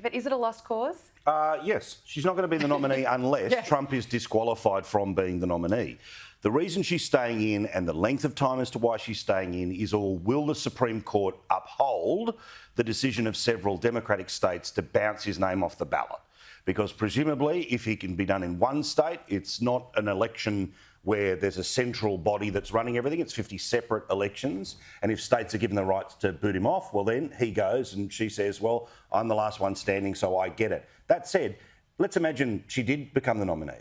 But is it a lost cause? Yes, she's not going to be the nominee unless Trump is disqualified from being the nominee. The reason she's staying in and the length of time as to why she's staying in is all, will the Supreme Court uphold the decision of several Democratic states to bounce his name off the ballot? Because presumably, if he can be done in one state, it's not an election where there's a central body that's running everything. It's 50 separate elections. And if states are given the right to boot him off, well, then he goes and she says, well, I'm the last one standing, so I get it. That said, let's imagine she did become the nominee.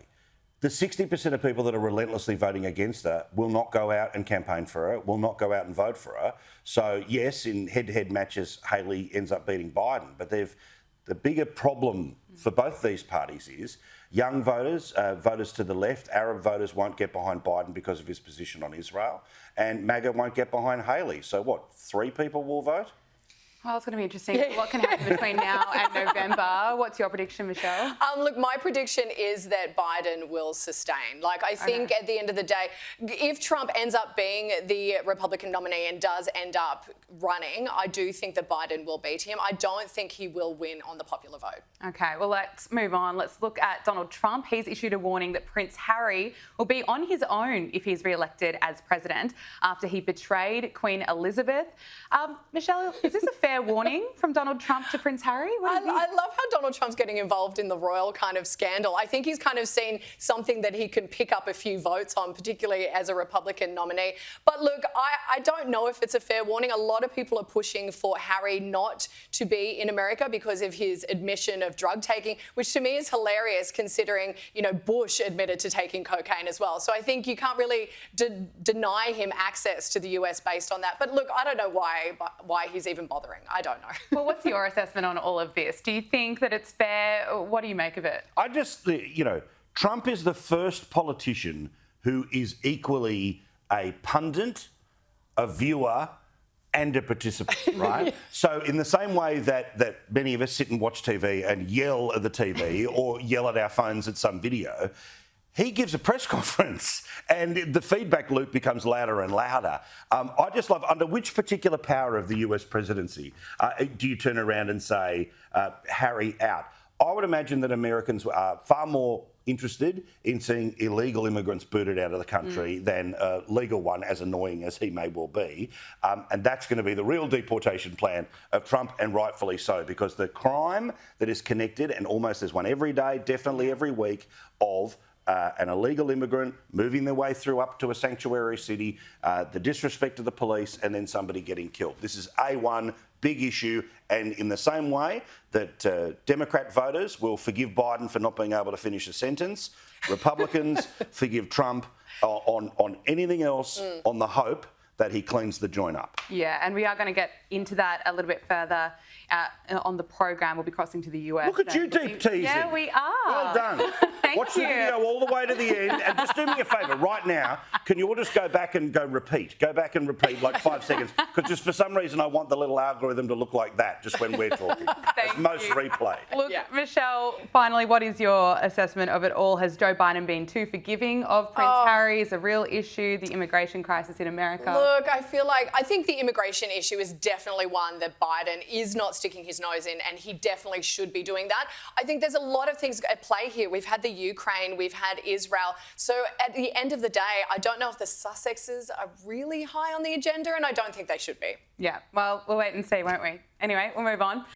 The 60% of people that are relentlessly voting against her will not go out and campaign for her, will not go out and vote for her. So, yes, in head-to-head matches, Haley ends up beating Biden. But the bigger problem for both these parties is young voters, voters to the left, Arab voters won't get behind Biden because of his position on Israel, and MAGA won't get behind Haley. So what, 3 people will vote? Well, it's going to be interesting. What can happen between now and November? What's your prediction, Michelle? Look, my prediction is that Biden will sustain. Like, I think at the end of the day, if Trump ends up being the Republican nominee and does end up running, I do think that Biden will beat him. I don't think he will win on the popular vote. OK, well, let's move on. Let's look at Donald Trump. He's issued a warning that Prince Harry will be on his own if he's re-elected as president after he betrayed Queen Elizabeth. Michelle, is this a fair warning from Donald Trump to Prince Harry? I love how Donald Trump's getting involved in the royal kind of scandal. I think he's kind of seen something that he can pick up a few votes on, particularly as a Republican nominee. But look, I don't know if it's a fair warning. A lot of people are pushing for Harry not to be in America because of his admission of drug taking, which to me is hilarious considering, you know, Bush admitted to taking cocaine as well. So I think you can't really deny him access to the US based on that. But look, I don't know why he's even bothering. I don't know. Well, what's your assessment on all of this? Do you think that it's fair? What do you make of it? I just, you know, Trump is the first politician who is equally a pundit, a viewer, and a participant, right? So in the same way that many of us sit and watch TV and yell at the TV or yell at our phones at some video, he gives a press conference and the feedback loop becomes louder and louder. I just love, under which particular power of the US presidency do you turn around and say, Harry out? I would imagine that Americans are far more interested in seeing illegal immigrants booted out of the country than a legal one, as annoying as he may well be. And that's going to be the real deportation plan of Trump, and rightfully so, because the crime that is connected, and almost there's one every day, definitely every week, of an illegal immigrant moving their way through up to a sanctuary city, the disrespect of the police, and then somebody getting killed. This is A1, big issue. And in the same way that Democrat voters will forgive Biden for not being able to finish a sentence, Republicans forgive Trump on anything else on the hope that he cleans the joint up. Yeah, and we are going to get into that a little bit further on the program. We'll be crossing to the US. Look at you deep teasing. Yeah, we are. Well done. Watch the video all the way to the end, and just do me a favour right now. Can you all just go back and repeat? Go back and repeat like 5 seconds, because just for some reason I want the little algorithm to look like that just when we're talking. It's most replayed. Look, Michelle, finally, what is your assessment of it all? Has Joe Biden been too forgiving of Prince Harry? Is a real issue, the immigration crisis in America? Look, I think the immigration issue is definitely one that Biden is not sticking his nose in, and he definitely should be doing that. I think there's a lot of things at play here. We've had the Ukraine, we've had Israel. So at the end of the day, I don't know if the Sussexes are really high on the agenda, and I don't think they should be. Yeah, well, we'll wait and see, won't we? Anyway, we'll move on.